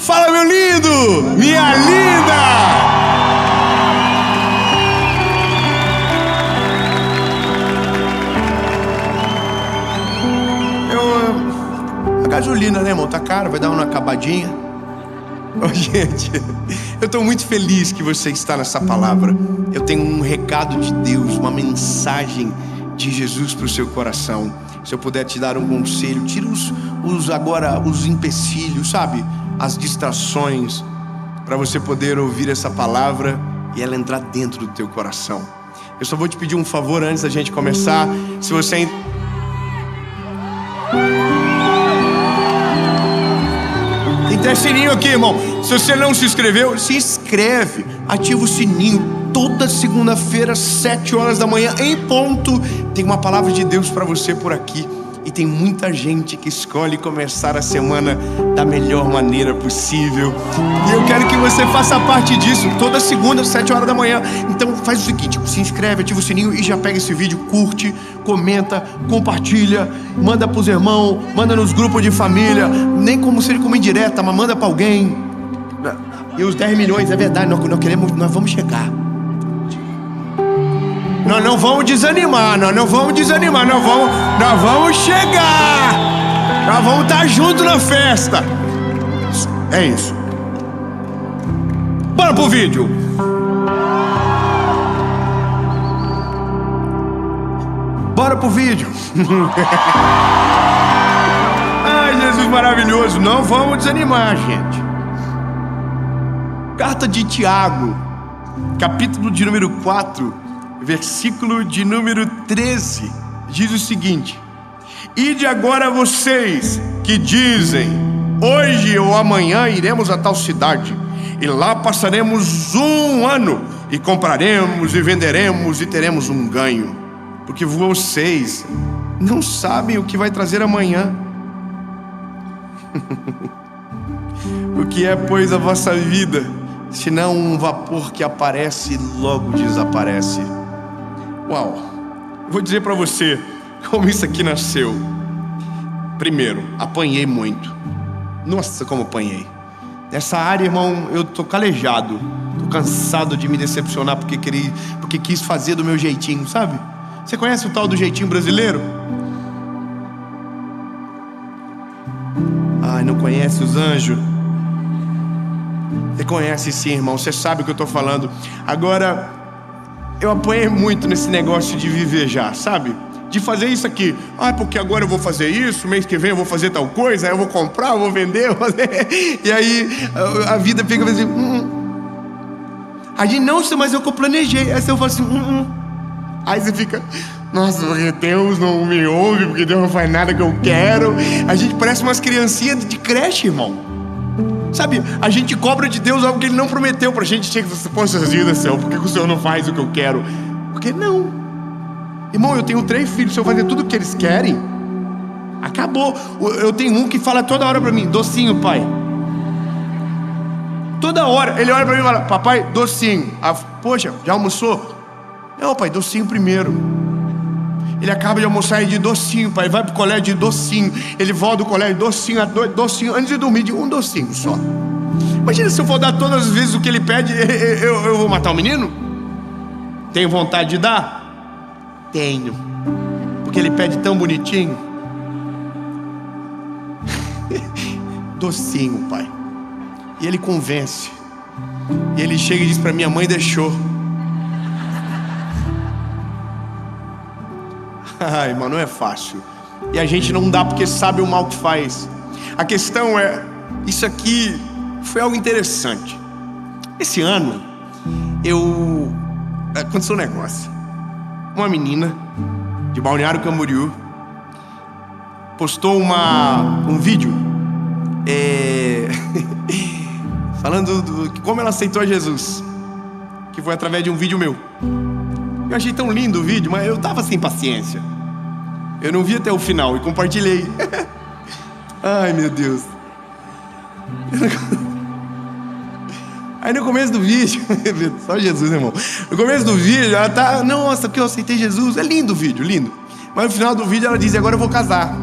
Fala, meu lindo, minha linda. A gasolina, né, irmão? Tá caro, vai dar uma acabadinha. Oh, gente, eu tô muito feliz que você está nessa palavra. Eu tenho um recado de Deus, uma mensagem de Jesus para o seu coração. Se eu puder te dar um conselho, tira os empecilhos, sabe? As distrações, para você poder ouvir essa palavra e ela entrar dentro do teu coração. Eu só vou te pedir um favor antes da gente começar. Se você... Tem até sininho aqui, irmão. Se você não se inscreveu, se inscreve. Ativa o sininho. Toda segunda-feira, 7 horas da manhã, em ponto, tem uma palavra de Deus para você por aqui. E tem muita gente que escolhe começar a semana da melhor maneira possível. E eu quero que você faça parte disso. Toda segunda, 7 horas da manhã. Então faz o seguinte, se inscreve, ativa o sininho e já pega esse vídeo, curte, comenta, compartilha, manda pros irmãos, manda nos grupos de família. Nem como seja como indireta, mas manda pra alguém. E os 10 milhões, é verdade, nós vamos chegar. Nós não vamos desanimar, nós vamos chegar. Nós vamos estar juntos na festa. É isso. Bora pro vídeo. Bora pro vídeo. Ai, Jesus maravilhoso. Não vamos desanimar, gente. Carta de Tiago, capítulo de número 4, versículo de número 13, diz o seguinte: ide agora vocês que dizem, hoje ou amanhã iremos a tal cidade, e lá passaremos um ano, e compraremos e venderemos e teremos um ganho, porque vocês não sabem o que vai trazer amanhã. O que é, pois, a vossa vida, senão um vapor que aparece e logo desaparece? Uau, vou dizer pra você como isso aqui nasceu. Primeiro, apanhei muito. Nossa, como apanhei. Nessa área, irmão, eu tô calejado. Tô cansado de me decepcionar porque quis fazer do meu jeitinho, sabe? Você conhece o tal do jeitinho brasileiro? Ai, não conhece os anjos? Você conhece sim, irmão, você sabe o que eu tô falando. Agora, eu apanhei muito nesse negócio de viver já, sabe? De fazer isso aqui. Ah, porque agora eu vou fazer isso, mês que vem eu vou fazer tal coisa, aí eu vou comprar, eu vou vender, eu vou fazer... E aí a vida fica assim... A gente, não, mas eu planejei. Aí eu falo assim... Aí você fica... Nossa, porque Deus não me ouve, porque Deus não faz nada que eu quero. A gente parece umas criancinhas de creche, irmão. Sabe, a gente cobra de Deus algo que Ele não prometeu pra gente. Chega e fala, poxa vida, Senhor, por que o Senhor não faz o que eu quero? Porque não. Irmão, eu tenho 3 filhos, se eu fazer tudo o que eles querem, acabou. Eu tenho um que fala toda hora pra mim, docinho, pai. Toda hora, ele olha pra mim e fala, papai, docinho. Poxa, já almoçou? Não, pai, docinho primeiro. Ele acaba de almoçar e de docinho, pai. Ele vai pro colégio de docinho. Ele volta do colégio docinho, antes de dormir, de um docinho só. Imagina se eu for dar todas as vezes o que ele pede, eu vou matar o menino? Tenho vontade de dar? Tenho. Porque ele pede tão bonitinho. Docinho, pai. E ele convence. E ele chega e diz pra minha mãe deixou. Ai, mano, não é fácil. E a gente não dá porque sabe o mal que faz. A questão é, isso aqui foi algo interessante. Esse ano, aconteceu um negócio. Uma menina de Balneário Camboriú postou um vídeo falando de como ela aceitou a Jesus, que foi através de um vídeo meu. Eu achei tão lindo o vídeo, mas eu tava sem paciência. Eu não vi até o final e compartilhei. Ai, meu Deus. Aí no começo do vídeo, só Jesus, irmão. No começo do vídeo, ela tá, nossa, porque eu aceitei Jesus. É lindo o vídeo, lindo. Mas no final do vídeo ela diz, agora eu vou casar.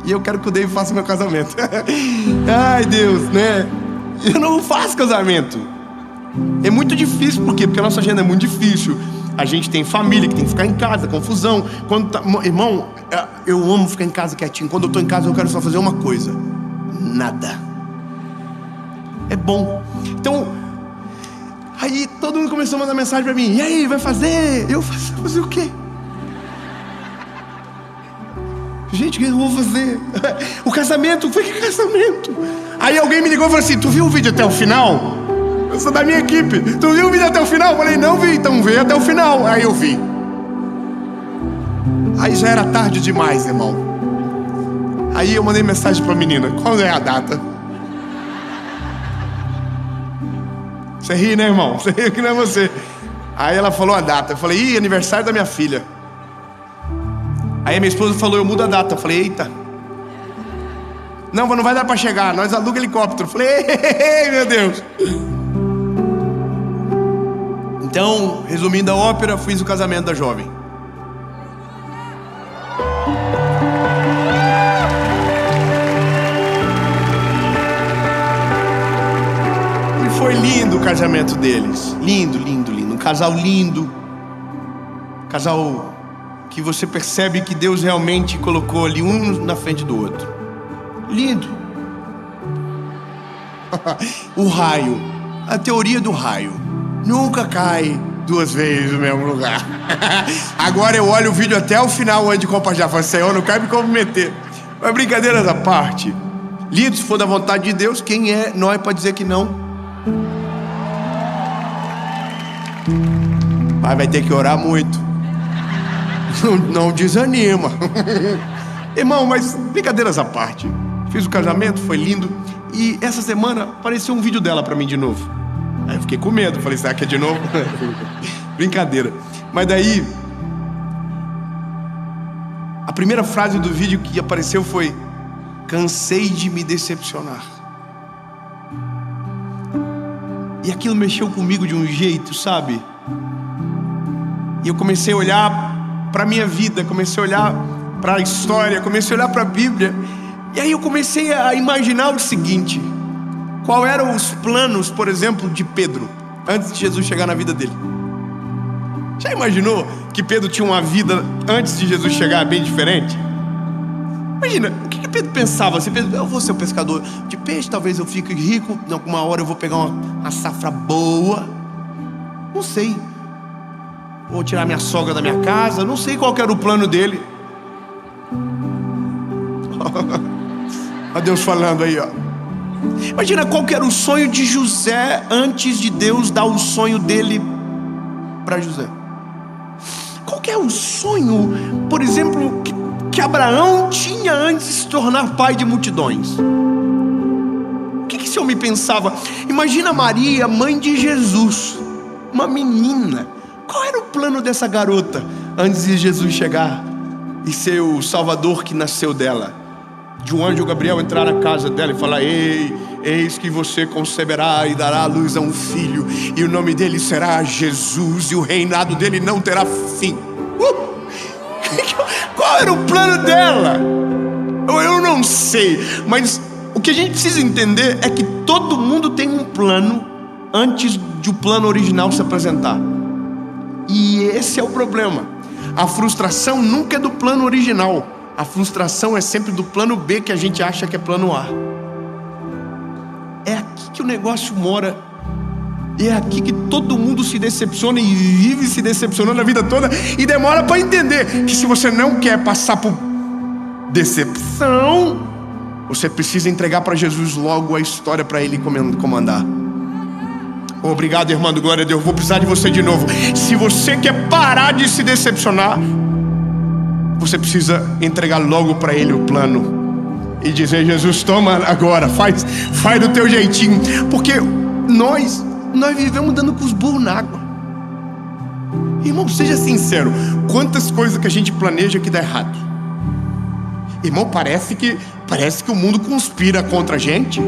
E eu quero que o David faça meu casamento. Ai, Deus, né? Eu não faço casamento. É muito difícil, por quê? Porque a nossa agenda é muito difícil. A gente tem família que tem que ficar em casa, confusão. Irmão, eu amo ficar em casa quietinho. Quando eu tô em casa eu quero só fazer uma coisa: nada. É bom. Então, aí todo mundo começou a mandar mensagem pra mim: e aí, vai fazer? Eu fazer o quê? Gente, o que eu vou fazer? O casamento, foi que casamento? Aí alguém me ligou e falou assim: tu viu o vídeo até o final? Eu sou da minha equipe. Tu viu o vídeo até o final? Eu falei: não vi, então vê até o final. Aí eu vi. Aí já era tarde demais, irmão. Aí eu mandei mensagem pra menina: qual é a data? Você ri, né, irmão? Você ri que não é você. Aí ela falou a data. Eu falei: ih, aniversário da minha filha. Aí a minha esposa falou: eu mudo a data. Eu falei: eita. Não, mas não vai dar pra chegar, nós alugamos helicóptero. Eu falei: ei, meu Deus. Então, resumindo a ópera, fiz o casamento da jovem. E foi lindo o casamento deles. Lindo, lindo, lindo. Um casal lindo. Casal que você percebe que Deus realmente colocou ali um na frente do outro. Lindo. O raio, a teoria do raio, nunca cai duas vezes no mesmo lugar. Agora eu olho o vídeo até o final antes de compartilhar. Falo: Senhor, não quero me comprometer. Mas brincadeiras à parte, lindo, se for da vontade de Deus, quem é nós para dizer que não? Mas vai ter que orar muito. Não desanima. Irmão, mas brincadeiras à parte, fiz o casamento, foi lindo. E essa semana apareceu um vídeo dela pra mim de novo. Aí eu fiquei com medo, falei: será que é de novo? Brincadeira. Mas daí, a primeira frase do vídeo que apareceu foi: cansei de me decepcionar. E aquilo mexeu comigo de um jeito, sabe? E eu comecei a olhar para a minha vida, comecei a olhar para a história, comecei a olhar para a Bíblia. E aí eu comecei a imaginar o seguinte: qual eram os planos, por exemplo, de Pedro antes de Jesus chegar na vida dele? Já imaginou que Pedro tinha uma vida antes de Jesus chegar bem diferente? Imagina, o que Pedro pensava? Você pensa: eu vou ser um pescador de peixe, talvez eu fique rico, em alguma hora eu vou pegar uma safra boa. Não sei. Vou tirar minha sogra da minha casa. Não sei qual que era o plano dele. Olha Deus falando aí, ó. Imagina qual que era o sonho de José antes de Deus dar o sonho dele para José. Qual que é o sonho, por exemplo, que Abraão tinha antes de se tornar pai de multidões? O que esse homem pensava? Imagina Maria, mãe de Jesus, uma menina. Qual era o plano dessa garota antes de Jesus chegar e ser o Salvador que nasceu dela? De um anjo Gabriel entrar na casa dela e falar: ei, eis que você conceberá e dará à luz a um filho, e o nome dele será Jesus, e o reinado dele não terá fim. Qual era o plano dela? Eu não sei, mas o que a gente precisa entender é que todo mundo tem um plano antes de o plano original se apresentar. E esse é o problema. A frustração nunca é do plano original. A frustração é sempre do plano B, que a gente acha que é plano A. É aqui que o negócio mora. E é aqui que todo mundo se decepciona e vive se decepcionando a vida toda. E demora para entender que se você não quer passar por decepção, você precisa entregar para Jesus logo a história para Ele comandar. Obrigado, irmão, glória a Deus. Vou precisar de você de novo. Se você quer parar de se decepcionar, você precisa entregar logo para Ele o plano e dizer: Jesus, toma agora, faz do teu jeitinho. Porque nós vivemos dando com os burros na água. Irmão, seja sincero, quantas coisas que a gente planeja que dá errado? Irmão, parece que o mundo conspira contra a gente.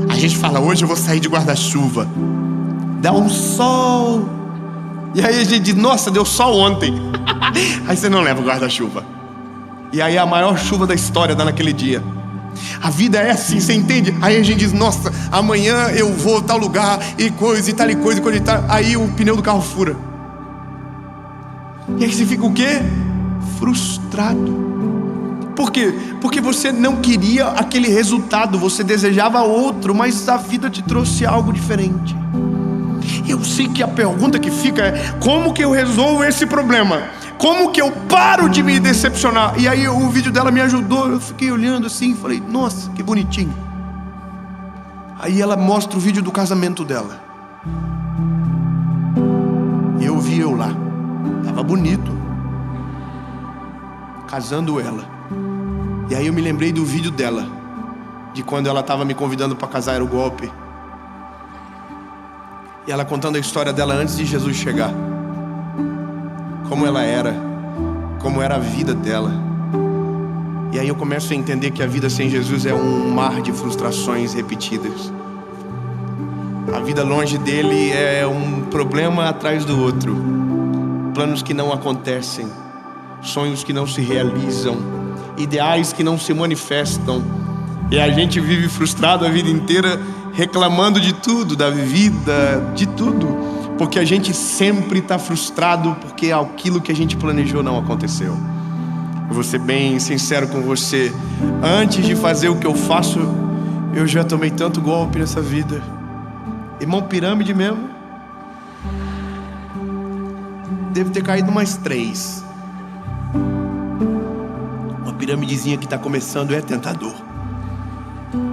A gente fala: hoje eu vou sair de guarda-chuva, dá um sol, e aí a gente diz: nossa, deu sol ontem. Aí você não leva o guarda-chuva, e aí a maior chuva da história dá naquele dia. A vida é assim, você entende? Aí a gente diz, nossa, amanhã eu vou a tal lugar, e coisa, e tal, e coisa, e coisa, e tal. Aí o pneu do carro fura. E aí você fica o quê? Frustrado. Por quê? Porque você não queria aquele resultado, você desejava outro, mas a vida te trouxe algo diferente. Eu sei que a pergunta que fica é: como que eu resolvo esse problema? Como que eu paro de me decepcionar? E aí o vídeo dela me ajudou. Eu fiquei olhando assim e falei, nossa, que bonitinho. Aí ela mostra o vídeo do casamento dela. Eu vi eu lá. Tava bonito. Casando ela. E aí eu me lembrei do vídeo dela, de quando ela estava me convidando para casar, era o golpe. E ela contando a história dela antes de Jesus chegar. Como ela era, como era a vida dela. E aí eu começo a entender que a vida sem Jesus é um mar de frustrações repetidas. A vida longe dele é um problema atrás do outro. Planos que não acontecem, sonhos que não se realizam, ideais que não se manifestam. E a gente vive frustrado a vida inteira, reclamando de tudo, da vida, de tudo, porque a gente sempre está frustrado porque aquilo que a gente planejou não aconteceu. Eu vou ser bem sincero com você, antes de fazer o que eu faço, eu já tomei tanto golpe nessa vida. Irmão, pirâmide mesmo, deve ter caído mais 3. Uma piramidezinha que está começando é tentador.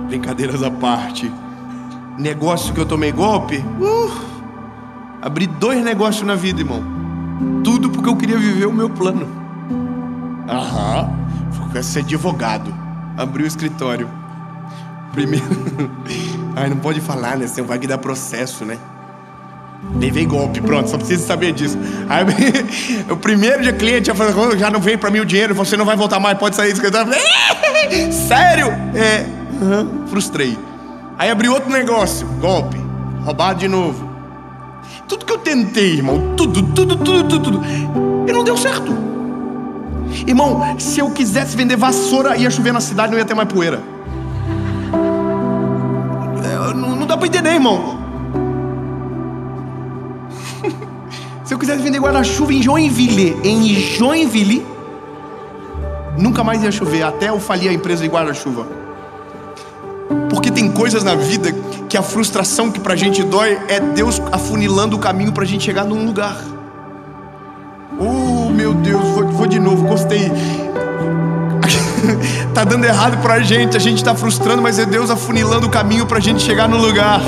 Brincadeiras à parte. Negócio que eu tomei golpe, abri 2 negócios na vida, irmão. Tudo porque eu queria viver o meu plano. Fui ser advogado. Abri o escritório. Primeiro ai, não pode falar, né? Você vai que dar processo, né? Levei golpe, pronto, só precisa saber disso. Aí o primeiro dia cliente já não veio pra mim o dinheiro, você não vai voltar mais, pode sair do escritório. Sério? Frustrei. Aí abri outro negócio, golpe, roubado de novo. Tudo que eu tentei, irmão, tudo, e não deu certo. Irmão, se eu quisesse vender vassoura, ia chover na cidade, não ia ter mais poeira. Não dá pra entender, irmão. Se eu quisesse vender guarda-chuva em Joinville, nunca mais ia chover, até eu falir a empresa de guarda-chuva. Porque tem coisas na vida que a frustração que pra gente dói é Deus afunilando o caminho pra gente chegar num lugar. Oh, meu Deus, vou de novo, gostei. Tá dando errado pra gente, a gente tá frustrando, mas é Deus afunilando o caminho pra gente chegar no lugar.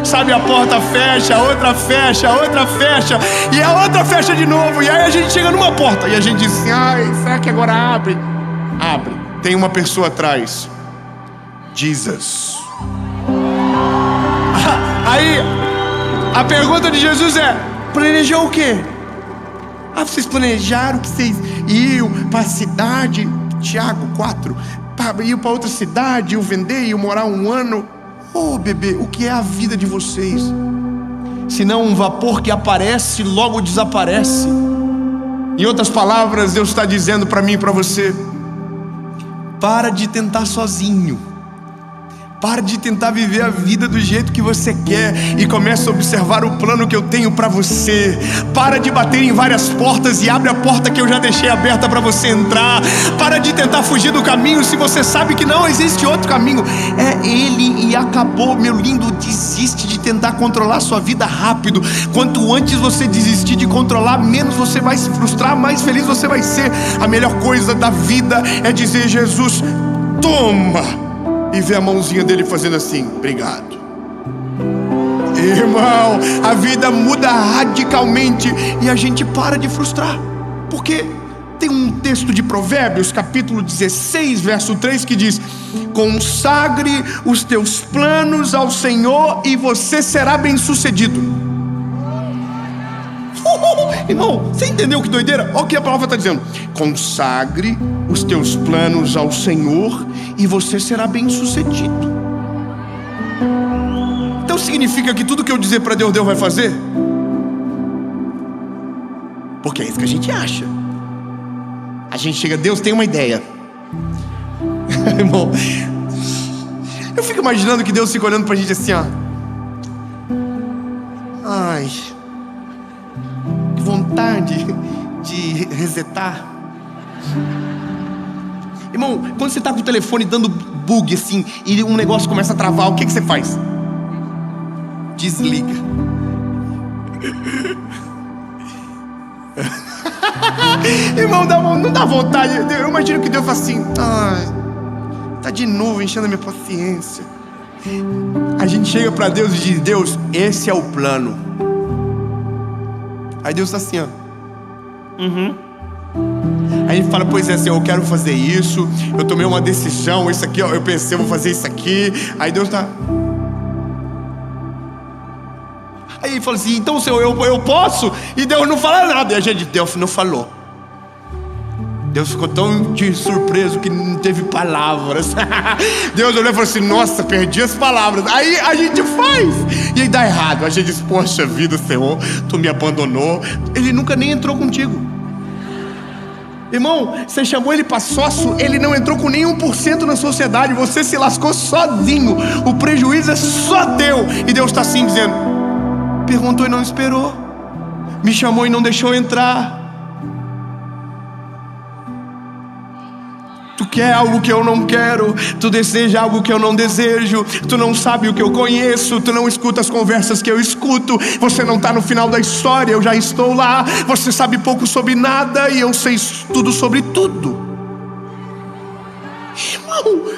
Sabe, a porta fecha, a outra fecha, a outra fecha, e a outra fecha de novo. E aí a gente chega numa porta e a gente diz assim, ai, será que agora abre? Abre. Tem uma pessoa atrás. Jesus. Aí a pergunta de Jesus é: planejou o quê? Vocês planejaram que vocês iam para a cidade, Tiago 4, iam para outra cidade, iam vender, iam morar 1 ano. Oh, bebê, o que é a vida de vocês? Senão um vapor que aparece, logo desaparece. Em outras palavras, Deus está dizendo para mim e para você: para de tentar sozinho. Para de tentar viver a vida do jeito que você quer e começa a observar o plano que eu tenho para você. Para de bater em várias portas e abre a porta que eu já deixei aberta para você entrar. Para de tentar fugir do caminho se você sabe que não existe outro caminho. É Ele e acabou, meu lindo. Desiste de tentar controlar sua vida rápido. Quanto antes você desistir de controlar, menos você vai se frustrar, mais feliz você vai ser. A melhor coisa da vida é dizer: Jesus, toma! E ver a mãozinha dele fazendo assim: obrigado. Irmão, a vida muda radicalmente e a gente para de frustrar. Porque tem um texto de Provérbios, capítulo 16, verso 3, que diz: consagre os teus planos ao Senhor e você será bem sucedido. Irmão, você entendeu que doideira? Olha o que a palavra está dizendo: consagre os teus planos ao Senhor e você será bem sucedido. Então significa que tudo que eu dizer para Deus, Deus vai fazer? Porque é isso que a gente acha. A gente chega: Deus, tem uma ideia. Irmão, Eu fico imaginando que Deus fica olhando pra gente assim, ó. Ai, que vontade de resetar. Irmão, quando você tá com o telefone dando bug assim e um negócio começa a travar, o que você faz? Desliga. Irmão, não dá vontade. Eu imagino que Deus fala assim: tá de novo enchendo a minha paciência. A gente chega pra Deus e diz: Deus, esse é o plano. Aí Deus tá assim, ó. Aí a gente fala: pois é, Senhor, eu quero fazer isso. Eu tomei uma decisão, isso aqui, ó, eu pensei, eu vou fazer isso aqui. Aí Deus tá... Aí ele fala assim: então, Senhor, eu posso? E Deus não fala nada. E a gente: Deus não falou. Deus ficou tão de surpreso que não teve palavras. Deus olhou e falou assim: nossa, perdi as palavras. Aí a gente faz e aí dá errado. A gente diz: poxa vida, Senhor, tu me abandonou. Ele nunca nem entrou contigo. Irmão, você chamou ele para sócio, ele não entrou com nem 1% na sociedade. Você se lascou sozinho. O prejuízo é só teu. E Deus está assim dizendo: perguntou e não esperou, me chamou e não deixou entrar. Tu quer algo que eu não quero, tu deseja algo que eu não desejo, tu não sabe o que eu conheço, tu não escuta as conversas que eu escuto, você não está no final da história, eu já estou lá. Você sabe pouco sobre nada e eu sei tudo sobre tudo. Irmão,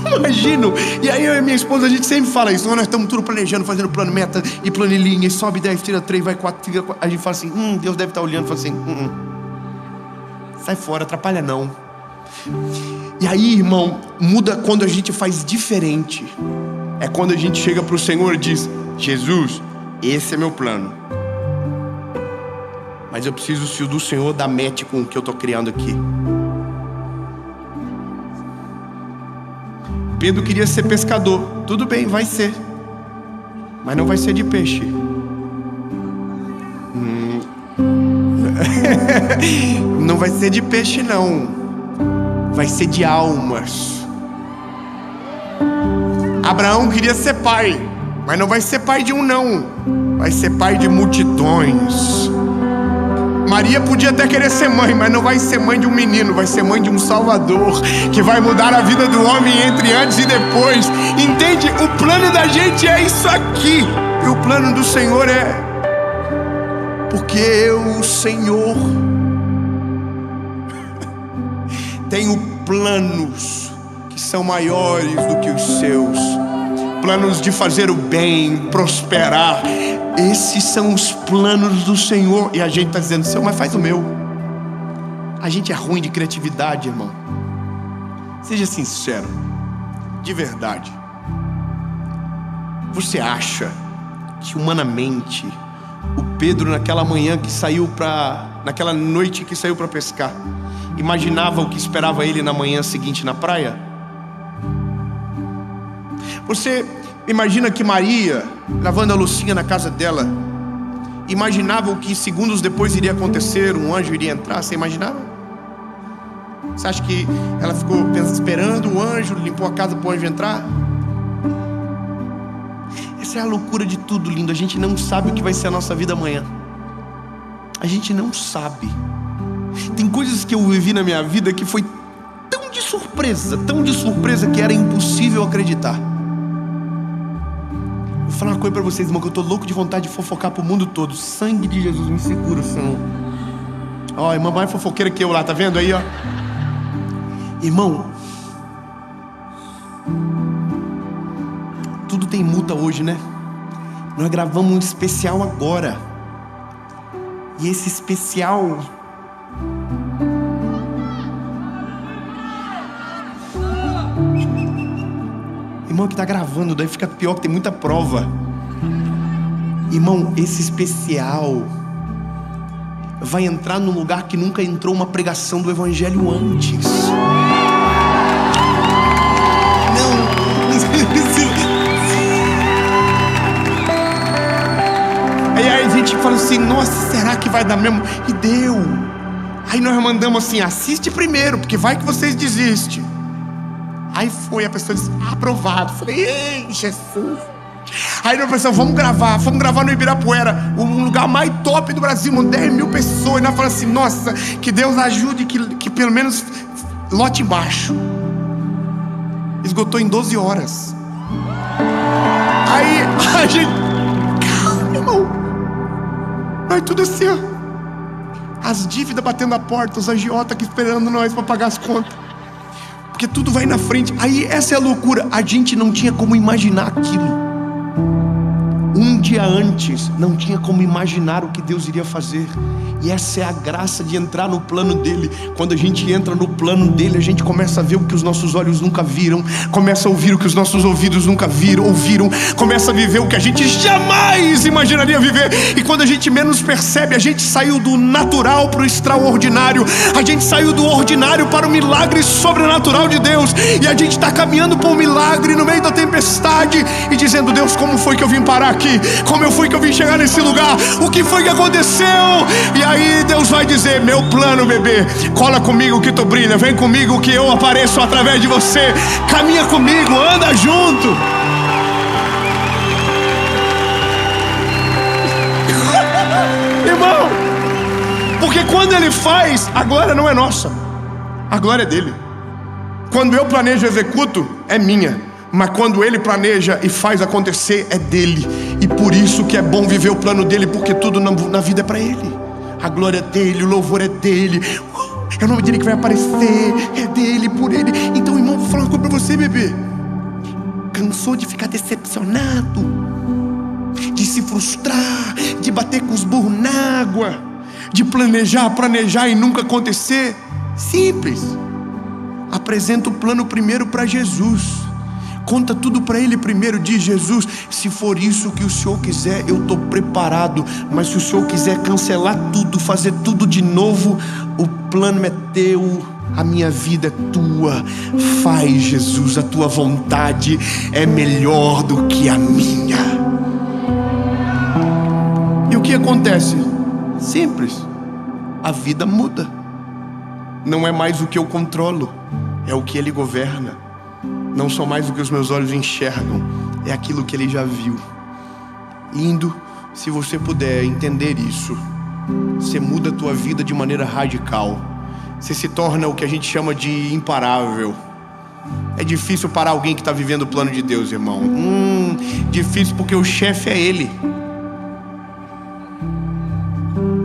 eu imagino. E aí eu e minha esposa, a gente sempre fala isso: nós estamos tudo planejando, fazendo plano, meta e planilhinha, e sobe 10, tira 3, vai 4, tira 4. A gente fala assim: Deus deve estar olhando e fala assim: sai fora, atrapalha não. E aí, irmão, muda quando a gente faz diferente. É quando a gente chega para o Senhor e diz: Jesus, esse é meu plano, mas eu preciso, se o do Senhor dar match com o que eu estou criando aqui. Pedro queria ser pescador. Tudo bem, vai ser, mas não vai ser de peixe. Não vai ser de peixe não, vai ser de almas. Abraão queria ser pai, mas não vai ser pai de um não, vai ser pai de multidões. Maria podia até querer ser mãe, mas não vai ser mãe de um menino, vai ser mãe de um Salvador, que vai mudar a vida do homem entre antes e depois. Entende? O plano da gente é isso aqui, e o plano do Senhor é: porque eu, o Senhor, tenho planos que são maiores do que os seus, planos de fazer o bem, prosperar. Esses são os planos do Senhor. E a gente está dizendo: Senhor, mas faz o meu. A gente é ruim de criatividade, irmão. Seja sincero, de verdade. Você acha que humanamente o Pedro, naquela manhã que saiu naquela noite que saiu para pescar, imaginava o que esperava ele na manhã seguinte na praia? Você imagina que Maria, lavando a loucinha na casa dela, imaginava o que segundos depois iria acontecer? Um anjo iria entrar. Você imaginava? Você acha que ela ficou esperando o anjo, limpou a casa para o anjo entrar? Essa é a loucura de tudo, lindo. A gente não sabe o que vai ser a nossa vida amanhã. A gente não sabe. Tem coisas que eu vivi na minha vida que foi tão de surpresa que era impossível acreditar. Vou falar uma coisa pra vocês, irmão, que eu tô louco de vontade de fofocar pro mundo todo. Sangue de Jesus me segura, Senhor. Ó, irmã mais fofoqueira que eu lá, tá vendo aí, ó? Irmão, tudo tem multa hoje, né? Nós gravamos um especial agora. E esse especial... Irmão, que tá gravando, daí fica pior, que tem muita prova. Irmão, esse especial vai entrar num lugar que nunca entrou uma pregação do Evangelho antes. Aí a gente fala assim: nossa, será que vai dar mesmo? E deu. Aí nós mandamos assim: assiste primeiro, porque vai que vocês desistem. Aí foi, a pessoa disse, aprovado. Falei, ei, Jesus. Aí nós pensamos, vamos gravar no Ibirapuera, um lugar mais top do Brasil, 10 mil pessoas. E nós falamos assim, nossa, que Deus ajude, que pelo menos lote baixo. Esgotou em 12 horas. Aí a gente, calma, irmão. Aí tudo assim, ó. As dívidas batendo a porta, os agiotas aqui esperando nós para pagar as contas. Porque tudo vai na frente. Aí essa é a loucura. A gente não tinha como imaginar aquilo. Um dia antes, não tinha como imaginar o que Deus iria fazer. E essa é a graça de entrar no plano dele. Quando a gente entra no plano dele, a gente começa a ver o que os nossos olhos nunca viram, começa a ouvir o que os nossos ouvidos nunca ouviram, começa a viver o que a gente jamais imaginaria viver. E quando a gente menos percebe, a gente saiu do natural para o extraordinário. A gente saiu do ordinário para o milagre sobrenatural de Deus. E a gente está caminhando para um milagre no meio da tempestade e dizendo, Deus, como foi que eu vim parar aqui? Como foi que eu vim chegar nesse lugar? O que foi que aconteceu? E aí Deus vai dizer, meu plano, bebê, cola comigo que tu brilha, vem comigo que eu apareço através de você, caminha comigo, anda junto. Irmão, porque quando ele faz, a glória não é nossa, a glória é dele. Quando eu planejo e executo, é minha. Mas quando ele planeja e faz acontecer, é dele. E por isso que é bom viver o plano dele, porque tudo na vida é para ele. A glória é dele, o louvor é dele, é o nome dele que vai aparecer, é dele, por ele. Então, irmão, vou falar uma coisa pra você, bebê. Cansou de ficar decepcionado, de se frustrar, de bater com os burros na água, de planejar e nunca acontecer? Simples. Apresenta o plano primeiro para Jesus. Conta tudo para ele primeiro, diz, Jesus, se for isso que o Senhor quiser, eu estou preparado. Mas se o Senhor quiser cancelar tudo, fazer tudo de novo, o plano é teu, a minha vida é tua. Faz, Jesus, a tua vontade é melhor do que a minha. E o que acontece? Simples, a vida muda. Não é mais o que eu controlo, é o que ele governa. Não são mais o que os meus olhos enxergam, é aquilo que ele já viu. Lindo, se você puder entender isso, você muda a tua vida de maneira radical. Você se torna o que a gente chama de imparável. É difícil parar alguém que está vivendo o plano de Deus, irmão. Difícil porque o chefe é ele.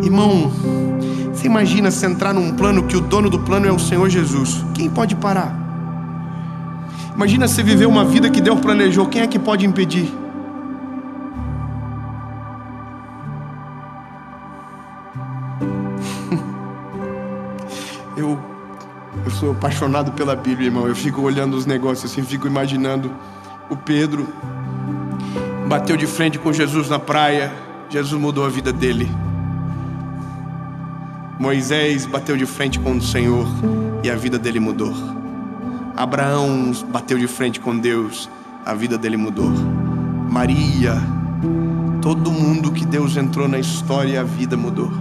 Irmão, você imagina se entrar num plano que o dono do plano é o Senhor Jesus. Quem pode parar? Imagina você viver uma vida que Deus planejou. Quem é que pode impedir? Eu sou apaixonado pela Bíblia, irmão. Eu fico olhando os negócios assim, fico imaginando o Pedro bateu de frente com Jesus na praia, Jesus mudou a vida dele. Moisés bateu de frente com o Senhor e a vida dele mudou. Abraão bateu de frente com Deus, a vida dele mudou. Maria, todo mundo que Deus entrou na história, a vida mudou.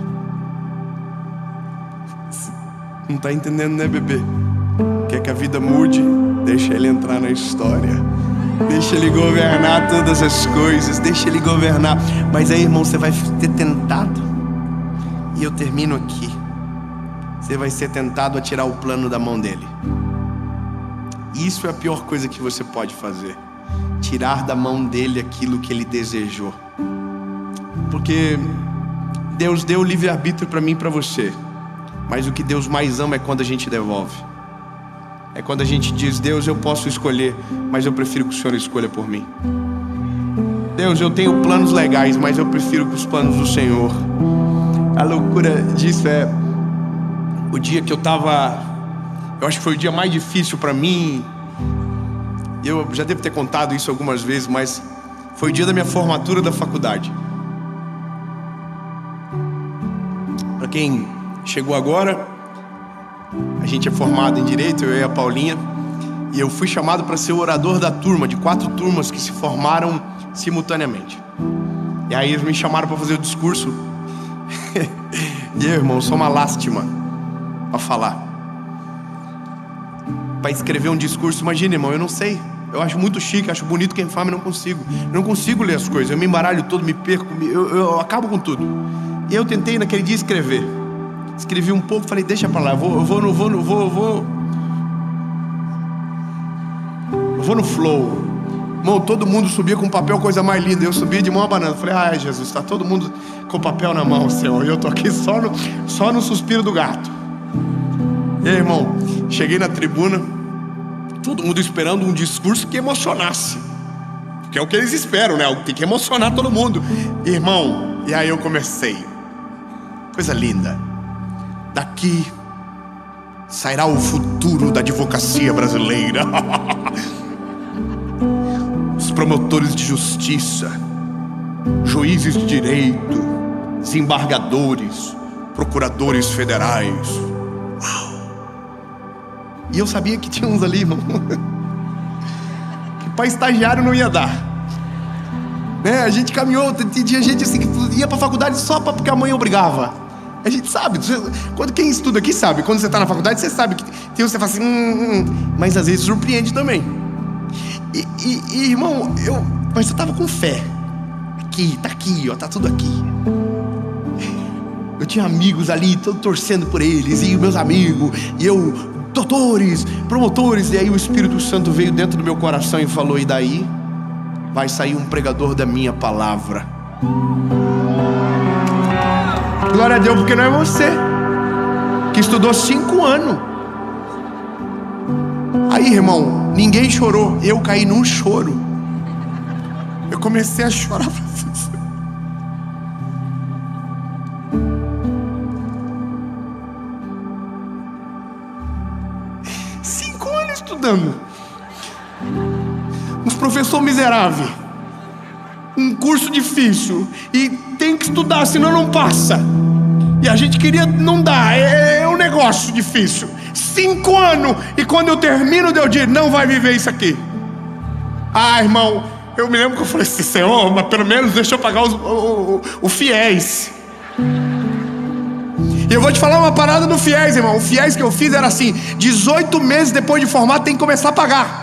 Não está entendendo, né, bebê? Quer que a vida mude? Deixa ele entrar na história. Deixa ele governar todas as coisas. Deixa ele governar. Mas aí, irmão, você vai ser tentado. E eu termino aqui. Você vai ser tentado a tirar o plano da mão dele. Isso é a pior coisa que você pode fazer. Tirar da mão dele aquilo que ele desejou. Porque Deus deu o livre-arbítrio para mim e para você. Mas o que Deus mais ama é quando a gente devolve. É quando a gente diz, Deus, eu posso escolher, mas eu prefiro que o Senhor escolha por mim. Deus, eu tenho planos legais, mas eu prefiro que os planos do Senhor. A loucura disso é o dia que eu acho que foi o dia mais difícil para mim. Eu já devo ter contado isso algumas vezes, mas foi o dia da minha formatura da faculdade. Para quem chegou agora, a gente é formado em Direito, eu e a Paulinha, e eu fui chamado para ser o orador da turma, de 4 turmas que se formaram simultaneamente. E aí eles me chamaram para fazer o discurso. E eu, irmão, sou uma lástima para falar. para escrever um discurso. Imagina, irmão, eu não sei. Eu acho muito chique, acho bonito quem fala, mas não consigo. Eu não consigo ler as coisas, eu me embaralho todo, me perco, eu acabo com tudo. E eu tentei naquele dia escrever. Escrevi um pouco, falei, deixa pra lá, eu vou no flow. Irmão, todo mundo subia com papel, coisa mais linda. Eu subia de mão a banana. Falei, ai Jesus, tá todo mundo com papel na mão, Senhor. E eu tô aqui só no suspiro do gato. E aí, irmão, cheguei na tribuna, todo mundo esperando um discurso que emocionasse, que é o que eles esperam, né? Tem que emocionar todo mundo. Irmão, e aí eu comecei. Coisa linda. Daqui sairá o futuro da advocacia brasileira. Os promotores de justiça, juízes de direito, desembargadores, procuradores federais. Uau! E eu sabia que tinha uns ali, irmão, que para estagiário não ia dar, né? A gente caminhou, tinha gente assim que ia para a faculdade só porque a mãe obrigava. A gente sabe, quando quem estuda aqui sabe, quando você está na faculdade você sabe que tem você fala assim, mas às vezes surpreende também. E irmão, mas eu tava com fé. Tá aqui, ó, tá tudo aqui. Eu tinha amigos ali, tô torcendo por eles, e meus amigos, e eu, doutores, promotores. E aí o Espírito Santo veio dentro do meu coração e falou, e daí vai sair um pregador da minha palavra. Glória a Deus, porque não é você que estudou 5 anos. Aí, irmão, ninguém chorou, eu caí num choro. Eu comecei a chorar. 5 anos estudando, uns professor miserável, um curso difícil, e tem que estudar, senão não passa. E a gente queria, não dá, é um negócio difícil. 5 anos, e quando eu termino, eu digo, não vai viver isso aqui. Ah, irmão, eu me lembro que eu falei assim, Senhor, mas pelo menos deixa eu pagar o fiéis. E eu vou te falar uma parada do fiéis, irmão. O fiéis que eu fiz era assim, 18 meses depois de formar tem que começar a pagar.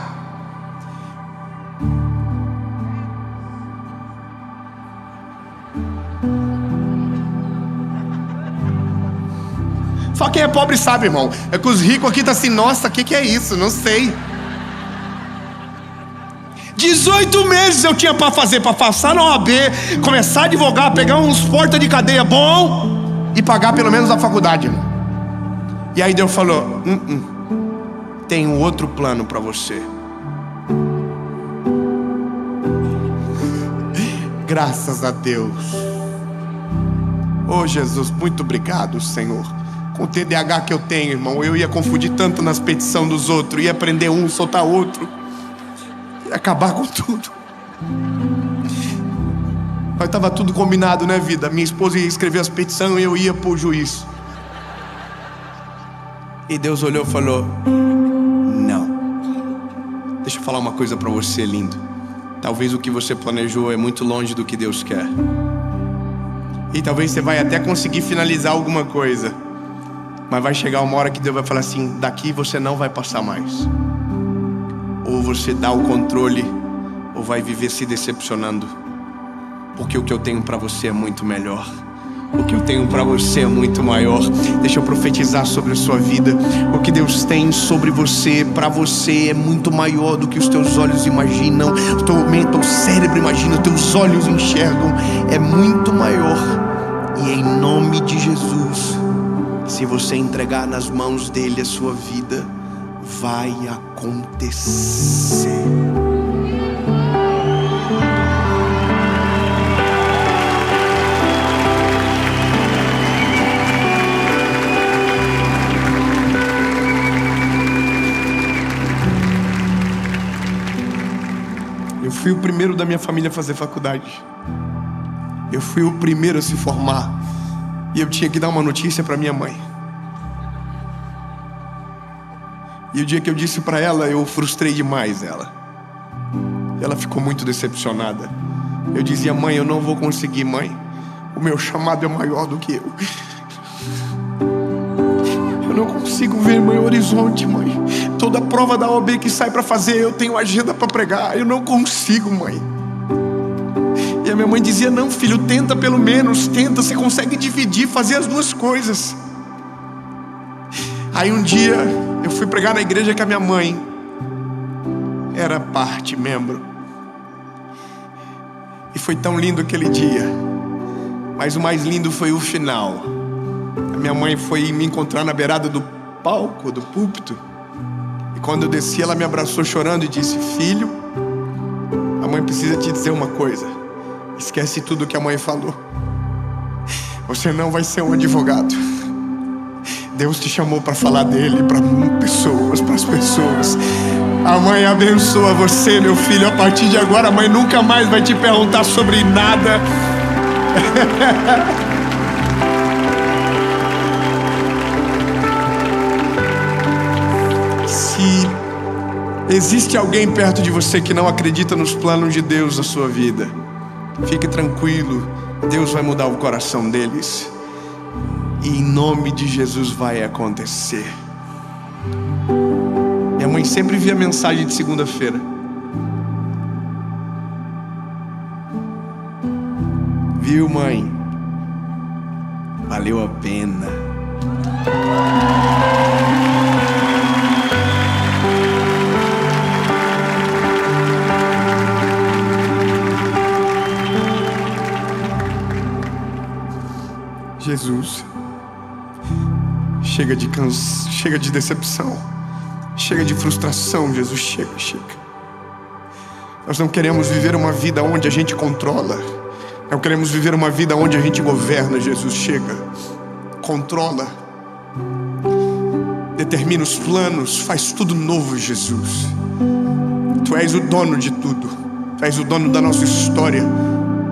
Só quem é pobre sabe, irmão. É que os ricos aqui tá assim, nossa, o que é isso? Não sei. 18 meses eu tinha para fazer, para passar na OAB, começar a advogar, pegar uns porta de cadeia bom e pagar pelo menos a faculdade, irmão. E aí Deus falou, tem um outro plano para você. Graças a Deus. Oh Jesus, muito obrigado, Senhor. Com o TDAH que eu tenho, irmão, eu ia confundir tanto nas petições dos outros, ia prender um, soltar outro, ia acabar com tudo. Mas estava tudo combinado, né, vida? Minha esposa ia escrever as petições e eu ia pro juiz. E Deus olhou e falou, não. Deixa eu falar uma coisa para você, lindo. Talvez o que você planejou é muito longe do que Deus quer. E talvez você vai até conseguir finalizar alguma coisa, mas vai chegar uma hora que Deus vai falar assim, daqui você não vai passar mais. Ou você dá o controle, ou vai viver se decepcionando. Porque o que eu tenho para você é muito melhor. O que eu tenho para você é muito maior. Deixa eu profetizar sobre a sua vida. O que Deus tem sobre você, para você, é muito maior do que os teus olhos imaginam, o teu cérebro imagina, os teus olhos enxergam. É muito maior. E em nome de Jesus, se você entregar nas mãos dele a sua vida, vai acontecer. Eu fui o primeiro da minha família a fazer faculdade. Eu fui o primeiro a se formar. E eu tinha que dar uma notícia para minha mãe. E o dia que eu disse para ela, eu frustrei demais ela. Ela ficou muito decepcionada. Eu dizia, mãe, eu não vou conseguir, mãe. O meu chamado é maior do que eu. Eu não consigo ver meu horizonte, mãe. Toda prova da OAB que sai para fazer, eu tenho agenda para pregar. Eu não consigo, mãe. E a minha mãe dizia: não, filho, tenta pelo menos, tenta, você consegue dividir, fazer as duas coisas. Aí um dia eu fui pregar na igreja que a minha mãe era membro. E foi tão lindo aquele dia. Mas o mais lindo foi o final. A minha mãe foi me encontrar na beirada do palco, do púlpito. E quando eu desci, ela me abraçou chorando e disse: filho, a mãe precisa te dizer uma coisa. Esquece tudo que a mãe falou. Você não vai ser um advogado. Deus te chamou para falar dele para as pessoas. A mãe abençoa você, meu filho. A partir de agora, a mãe nunca mais vai te perguntar sobre nada. Se existe alguém perto de você que não acredita nos planos de Deus na sua vida, fique tranquilo, Deus vai mudar o coração deles. E em nome de Jesus vai acontecer. Minha mãe sempre via mensagem de segunda-feira. Viu, mãe? Valeu a pena. Jesus, chega de decepção, chega de frustração, Jesus, chega. Nós não queremos viver uma vida onde a gente controla, não queremos viver uma vida onde a gente governa. Jesus, chega, controla, determina os planos, faz tudo novo, Jesus. Tu és o dono de tudo, Tu és o dono da nossa história.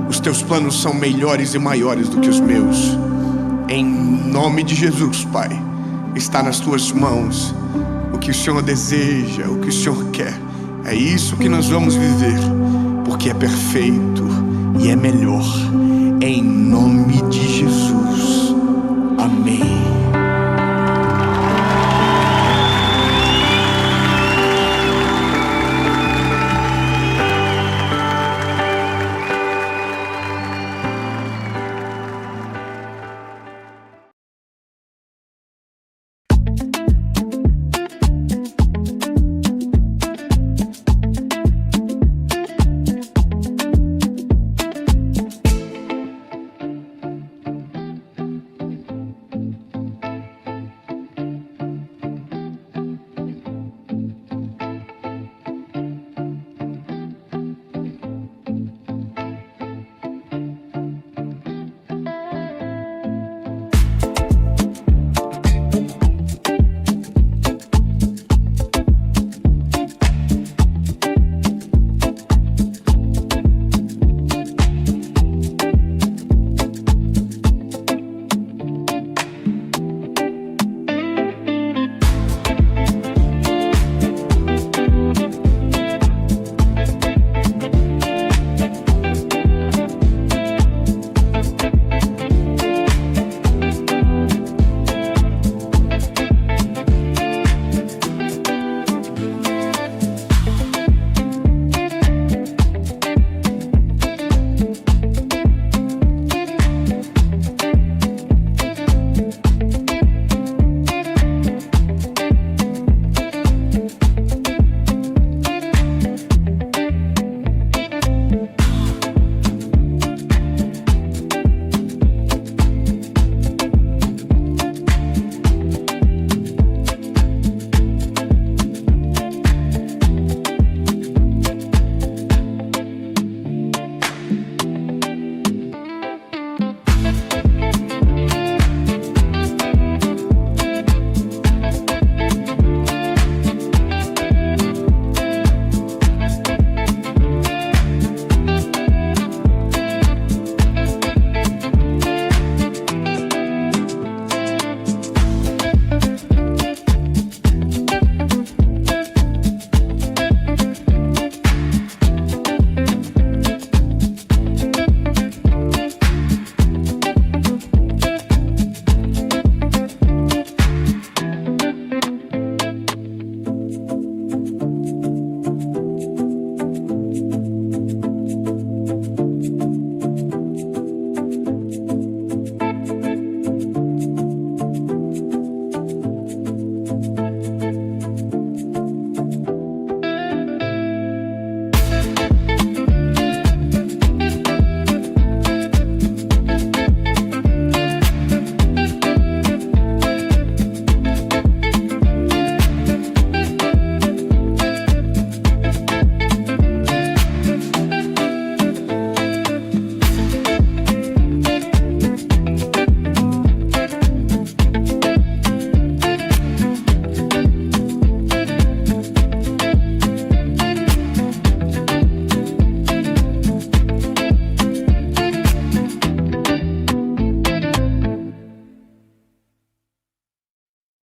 Os Teus planos são melhores e maiores do que os meus. Em nome de Jesus, Pai, está nas Tuas mãos o que o Senhor deseja, o que o Senhor quer. É isso que nós vamos viver, porque é perfeito e é melhor. Em nome de Jesus.